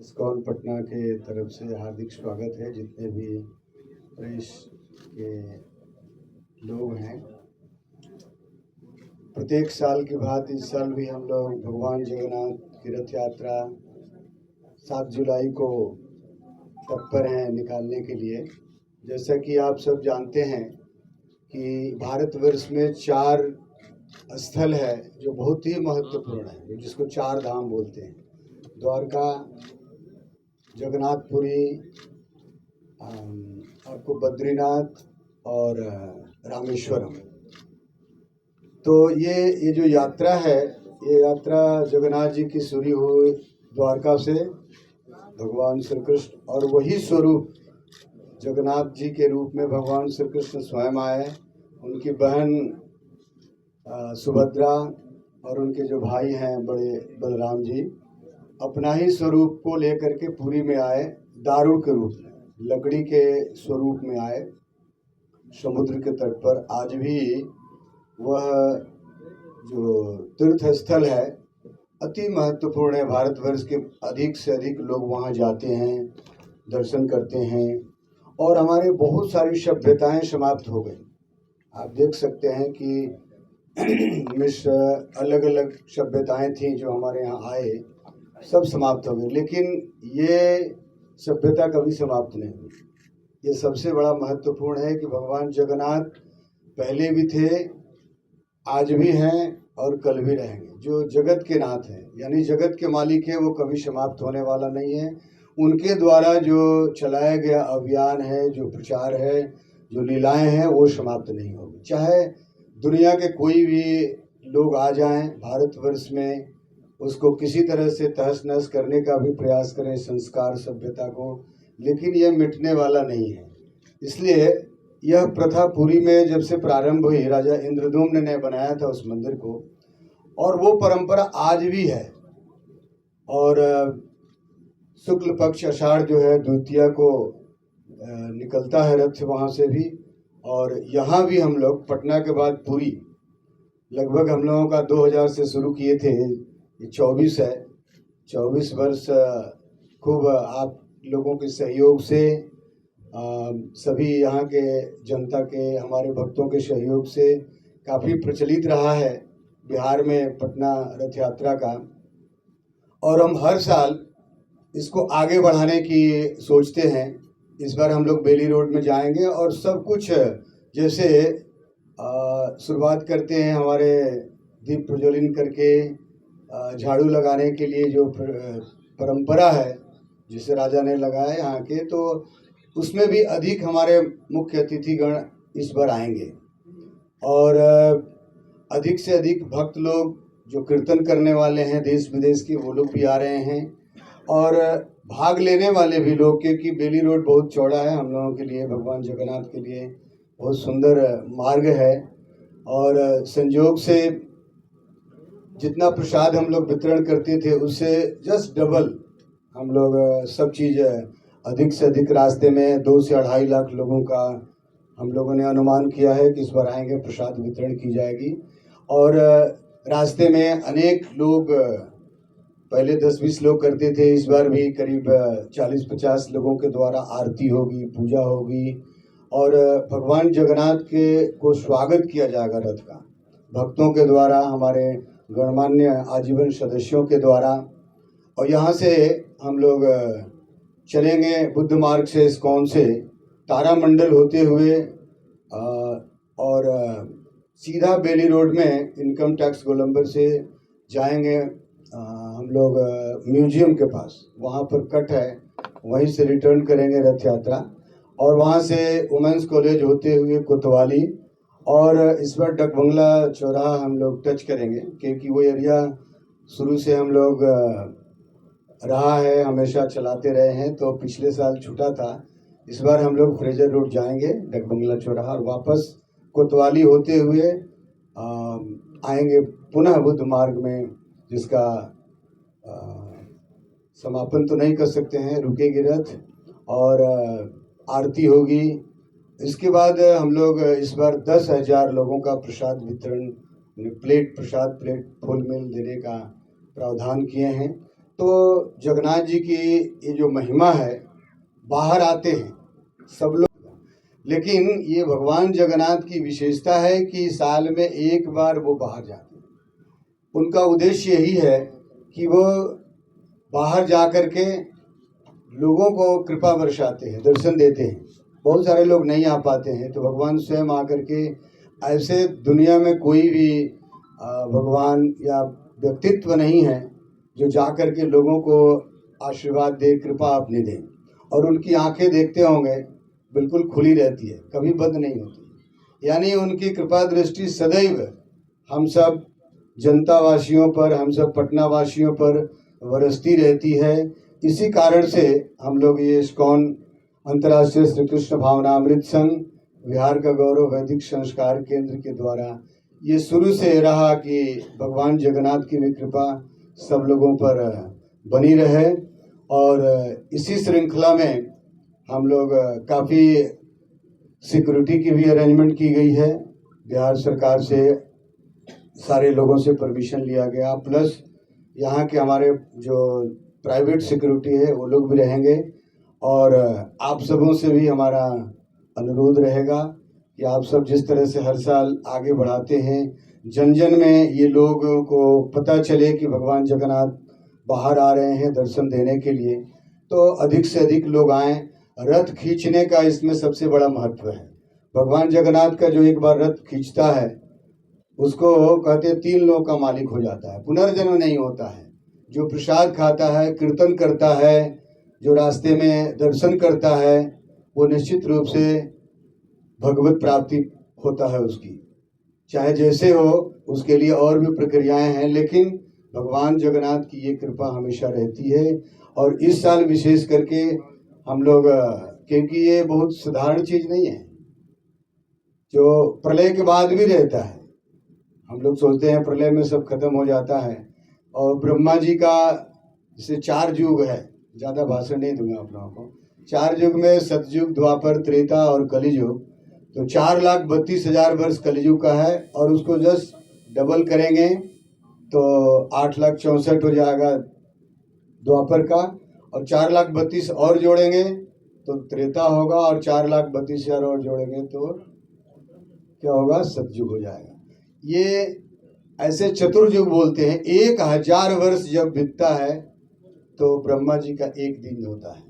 ISKCON Patna के तरफ से हार्दिक स्वागत है। जितने भी प्रेस के लोग हैं, प्रत्येक साल की भांति इस साल भी हम लोग भगवान जगन्नाथ की रथ यात्रा 7 जुलाई को तत्पर हैं निकालने के लिए। जैसा कि आप सब जानते हैं कि भारतवर्ष में 4 स्थल है जो बहुत ही महत्वपूर्ण है, जिसको 4 धाम बोलते हैं। द्वारका, जगन्नाथपुरी, आपको बद्रीनाथ और रामेश्वरम। तो ये जो यात्रा है, ये यात्रा जगन्नाथ जी की शुरू हुई द्वारका से, भगवान श्री कृष्ण, और वही स्वरूप जगन्नाथ जी के रूप में भगवान श्री कृष्ण स्वयं आए। उनकी बहन सुभद्रा और उनके जो भाई हैं बड़े बलराम जी अपना ही स्वरूप को लेकर के पुरी में आए। दारुण के रूप में, लकड़ी के स्वरूप में आए समुद्र के तट पर। आज भी वह जो तीर्थ स्थल है अति महत्वपूर्ण है। भारतवर्ष के अधिक से अधिक लोग वहाँ जाते हैं, दर्शन करते हैं, और हमारे बहुत सारी सभ्यताएं समाप्त हो गई। आप देख सकते हैं कि अलग अलग सभ्यताएं थीं जो हमारे यहाँ आए, सब समाप्त हो गए, लेकिन ये सभ्यता कभी समाप्त नहीं हुई। ये सबसे बड़ा महत्वपूर्ण है कि भगवान जगन्नाथ पहले भी थे, आज भी हैं और कल भी रहेंगे। जो जगत के नाथ हैं, यानी जगत के मालिक है, वो कभी समाप्त होने वाला नहीं है। उनके द्वारा जो चलाया गया अभियान है, जो प्रचार है, जो लीलाएं हैं, वो समाप्त नहीं होगी। चाहे दुनिया के कोई भी लोग आ जाएं भारतवर्ष में, उसको किसी तरह से तहस नहस करने का भी प्रयास करें, संस्कार सभ्यता को, लेकिन यह मिटने वाला नहीं है। इसलिए यह प्रथा पुरी में जब से प्रारंभ हुई, राजा इंद्रद्युम्न ने बनाया था उस मंदिर को, और वो परंपरा आज भी है। और शुक्ल पक्ष आषाढ़ जो है, द्वितीया को निकलता है रथ वहाँ से भी। और यहाँ भी हम लोग पटना के बाद पुरी, लगभग हम लोगों का 2000 से शुरू किए थे, 24 है। 24 वर्ष खूब आप लोगों के सहयोग से, सभी यहाँ के जनता के, हमारे भक्तों के सहयोग से काफ़ी प्रचलित रहा है बिहार में पटना रथ यात्रा का। और हम हर साल इसको आगे बढ़ाने की सोचते हैं। इस बार हम लोग बेली रोड में जाएंगे और सब कुछ जैसे शुरुआत करते हैं हमारे दीप प्रज्वलन करके, झाड़ू लगाने के लिए जो परंपरा है जिसे राजा ने लगाया यहाँ के, तो उसमें भी अधिक हमारे मुख्य अतिथिगण इस बार आएंगे। और अधिक से अधिक भक्त लोग जो कीर्तन करने वाले हैं देश विदेश के, वो लोग भी आ रहे हैं। और भाग लेने वाले भी लोग, क्योंकि बेली रोड बहुत चौड़ा है हम लोगों के लिए, भगवान जगन्नाथ के लिए बहुत सुंदर मार्ग है। और संयोग से जितना प्रसाद हम लोग वितरण करते थे उससे जस्ट डबल हम लोग सब चीज़, अधिक से अधिक रास्ते में 2 से 2.5 लाख लोगों का हम लोगों ने अनुमान किया है कि इस बार आएंगे, प्रसाद वितरण की जाएगी। और रास्ते में अनेक लोग, पहले 10-20 लोग करते थे, इस बार भी करीब 40-50 लोगों के द्वारा आरती होगी, पूजा होगी, और भगवान जगन्नाथ के को स्वागत किया जाएगा रथ का, भक्तों के द्वारा, हमारे गणमान्य आजीवन सदस्यों के द्वारा। और यहाँ से हम लोग चलेंगे बुद्ध मार्ग से, इस्कॉन से तारामंडल होते हुए, और सीधा बेली रोड में इनकम टैक्स गोलंबर से जाएंगे हम लोग म्यूजियम के पास, वहाँ पर कट है, वहीं से रिटर्न करेंगे रथ यात्रा। और वहाँ से वुमेंस कॉलेज होते हुए कोतवाली, और इस बार डकबंगला चौराहा हम लोग टच करेंगे, क्योंकि वो एरिया शुरू से हम लोग रहा है, हमेशा चलाते रहे हैं। तो पिछले साल छूटा था, इस बार हम लोग फ्रेजर रोड जाएंगे, डकबंगला चौराहा, और वापस कोतवाली होते हुए आएंगे पुनः बुद्ध मार्ग में, जिसका समापन तो नहीं कर सकते हैं, रुकेगी रथ और आरती होगी। इसके बाद हम लोग इस बार 10,000 लोगों का प्रसाद वितरण, प्रसाद प्लेट फुल मील देने का प्रावधान किए हैं। तो जगन्नाथ जी की ये जो महिमा है, बाहर आते हैं सब लोग, लेकिन ये भगवान जगन्नाथ की विशेषता है कि साल में एक बार वो बाहर जाते हैं। उनका उद्देश्य यही है कि वो बाहर जा कर के लोगों को कृपा बरसाते हैं, दर्शन देते हैं। बहुत सारे लोग नहीं आ पाते हैं, तो भगवान स्वयं आकर के, ऐसे दुनिया में कोई भी भगवान या व्यक्तित्व नहीं है जो जा कर के लोगों को आशीर्वाद दे, कृपा अपनी दे। और उनकी आंखें देखते होंगे बिल्कुल खुली रहती है, कभी बंद नहीं होती। यानी उनकी कृपा दृष्टि सदैव हम सब जनता वासियों पर, हम सब पटना वासियों पर बरसती रहती है। इसी कारण से हम लोग ये इस्कॉन अंतर्राष्ट्रीय श्री कृष्ण भावनामृत संघ बिहार का गौरव वैदिक संस्कार केंद्र के द्वारा ये शुरू से रहा कि भगवान जगन्नाथ की भी कृपा सब लोगों पर बनी रहे। और इसी श्रृंखला में हम लोग काफ़ी सिक्योरिटी की भी अरेंजमेंट की गई है। बिहार सरकार से सारे लोगों से परमिशन लिया गया, प्लस यहाँ के हमारे जो प्राइवेट सिक्योरिटी है वो लोग भी रहेंगे। और आप सबों से भी हमारा अनुरोध रहेगा कि आप सब जिस तरह से हर साल आगे बढ़ाते हैं, जन जन में ये लोगों को पता चले कि भगवान जगन्नाथ बाहर आ रहे हैं दर्शन देने के लिए, तो अधिक से अधिक लोग आएँ। रथ खींचने का इसमें सबसे बड़ा महत्व है। भगवान जगन्नाथ का जो एक बार रथ खींचता है उसको कहते हैं 3 लोक का मालिक हो जाता है, पुनर्जन्म नहीं होता है। जो प्रसाद खाता है, कीर्तन करता है, जो रास्ते में दर्शन करता है, वो निश्चित रूप से भगवत प्राप्ति होता है उसकी, चाहे जैसे हो। उसके लिए और भी प्रक्रियाएं हैं, लेकिन भगवान जगन्नाथ की ये कृपा हमेशा रहती है। और इस साल विशेष करके हम लोग, क्योंकि ये बहुत साधारण चीज़ नहीं है, जो प्रलय के बाद भी रहता है। हम लोग सोचते हैं प्रलय में सब खत्म हो जाता है, और ब्रह्मा जी का जैसे 4 युग है, ज़्यादा भाषण नहीं दूंगा आप लोगों को। 4 युग में सतयुग, द्वापर, त्रेता और कलियुग, तो 4,32,000 वर्ष कलियुग का है, और उसको जस्ट डबल करेंगे तो 8,64,000 हो जाएगा द्वापर का, और 4,32,000 और जोड़ेंगे तो त्रेता होगा, और 4,32,000 और जोड़ेंगे तो क्या होगा, सतयुग हो जाएगा। ये ऐसे चतुर्युग बोलते हैं। 1,000 वर्ष जब बीतता है तो ब्रह्मा जी का एक दिन होता है,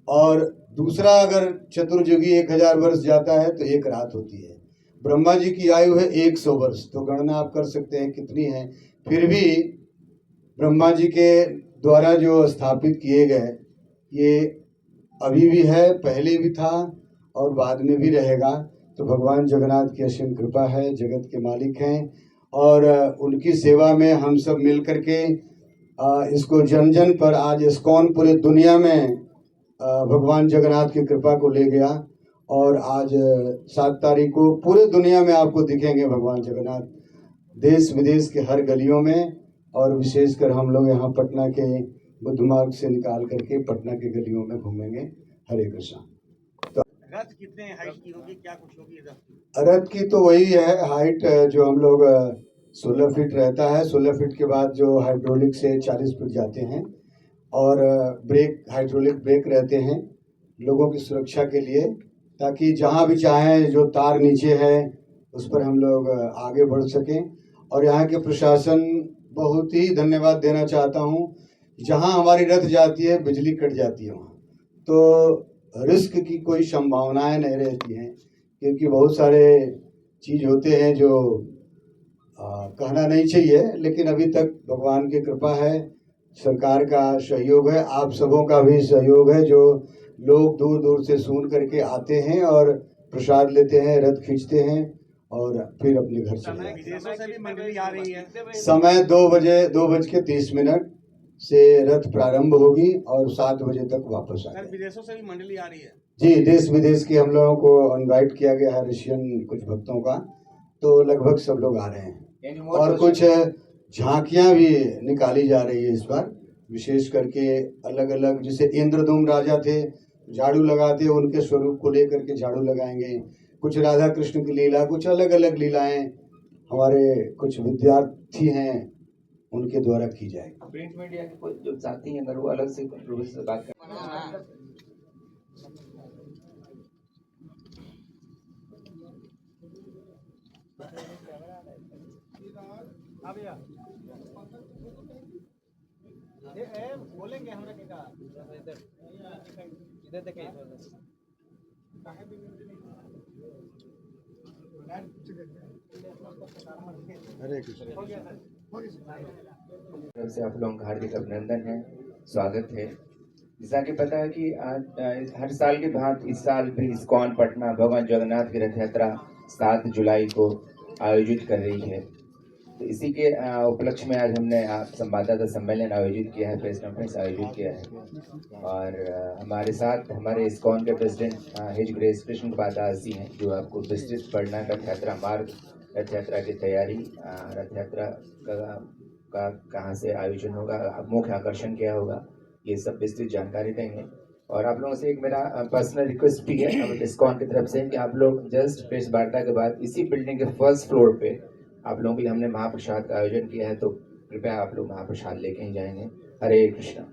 और दूसरा अगर चतुर्युगी 1,000 वर्ष जाता है तो एक रात होती है। ब्रह्मा जी की आयु है 100 वर्ष, तो गणना आप कर सकते हैं कितनी है। फिर भी ब्रह्मा जी के द्वारा जो स्थापित किए गए, ये अभी भी है, पहले भी था और बाद में भी रहेगा। तो भगवान जगन्नाथ की असीम कृपा है, जगत के मालिक हैं, और उनकी सेवा में हम सब मिल करके इसको जन जन पर आज इस्कॉन पूरे दुनिया में भगवान जगन्नाथ की कृपा को ले गया। और आज 7 तारीख को पूरे दुनिया में आपको दिखेंगे भगवान जगन्नाथ, देश विदेश के हर गलियों में। और विशेषकर हम लोग यहाँ पटना के बुद्ध मार्ग से निकाल करके पटना के गलियों में घूमेंगे। हरे कृष्णा। रथ कितने हाइट की होगी, क्या कुछ होगी रथ की? तो वही है हाइट, जो हम लोग 16 फीट रहता है। 16 फीट के बाद जो हाइड्रोलिक से 40 फीट जाते हैं, और ब्रेक, हाइड्रोलिक ब्रेक रहते हैं लोगों की सुरक्षा के लिए, ताकि जहाँ भी चाहें, जो तार नीचे है उस पर हम लोग आगे बढ़ सकें। और यहाँ के प्रशासन बहुत ही धन्यवाद देना चाहता हूँ। जहाँ हमारी रथ जाती है बिजली कट जाती है वहाँ, तो रिस्क की कोई संभावनाएं नहीं रहती हैं, क्योंकि बहुत सारे चीज़ होते हैं जो कहना नहीं चाहिए, लेकिन अभी तक भगवान की कृपा है, सरकार का सहयोग है, आप सबों का भी सहयोग है, जो लोग दूर दूर से सुन करके आते हैं और प्रसाद लेते हैं, रथ खींचते हैं और फिर अपने घर चले जाते हैं। विदेशों से भी मंडली आ रही है। समय 2:30 से रथ प्रारंभ होगी और 7 बजे तक वापस आएगी। विदेशों से भी मंडली आ रही है जी, देश विदेश के हम लोगों को इनवाइट किया गया है, रशियन कुछ भक्तों का, तो लगभग सब लोग आ रहे हैं। और कुछ झांकियां भी निकाली जा रही है इस बार, विशेष करके अलग अलग, जैसे इंद्रदुम्न राजा थे, झाड़ू लगाते, उनके स्वरूप को लेकर के झाड़ू लगाएंगे। कुछ राधा कृष्ण की लीला, कुछ अलग अलग लीलाएं। हमारे कुछ विद्यार्थी हैं, उनके द्वारा की जाएगी। प्रिंट मीडिया के कोई जो साथी हैं अगर वो अलग से रूप से बात करें। बोलेंगे हमरा के का इधर देखे हरे कृष्ण। तरफ से आप लोगों का हार्दिक अभिनंदन है, स्वागत है। जैसा कि पता है कि आज हर साल के बाद इस साल भी इस्कॉन पटना भगवान जगन्नाथ की रथ यात्रा 7 जुलाई को आयोजित कर रही है। तो इसी के उपलक्ष्य में आज हमने संवाददाता सम्मेलन आयोजित किया है, प्रेस कॉन्फ्रेंस आयोजित किया है। और हमारे साथ हमारे इस्कॉन के president his grace Krishna Kumar Das ji हैं, जो आपको विस्तृत पढ़ना रथ यात्रा मार्ग, रथ यात्रा की तैयारी, रथ यात्रा का कहाँ से आयोजन होगा, मुख्य आकर्षण क्या होगा, ये सब विस्तृत जानकारी देंगे। और आप लोगों से एक मेरा पर्सनल रिक्वेस्ट भी है इस्कॉन की तरफ से कि आप लोग जस्ट प्रेस वार्ता के बाद इसी बिल्डिंग के फर्स्ट फ्लोर पे आप लोगों के लिए हमने महाप्रसाद का आयोजन किया है, तो कृपया आप लोग महाप्रसाद लेके ही जाएंगे। हरे कृष्णा।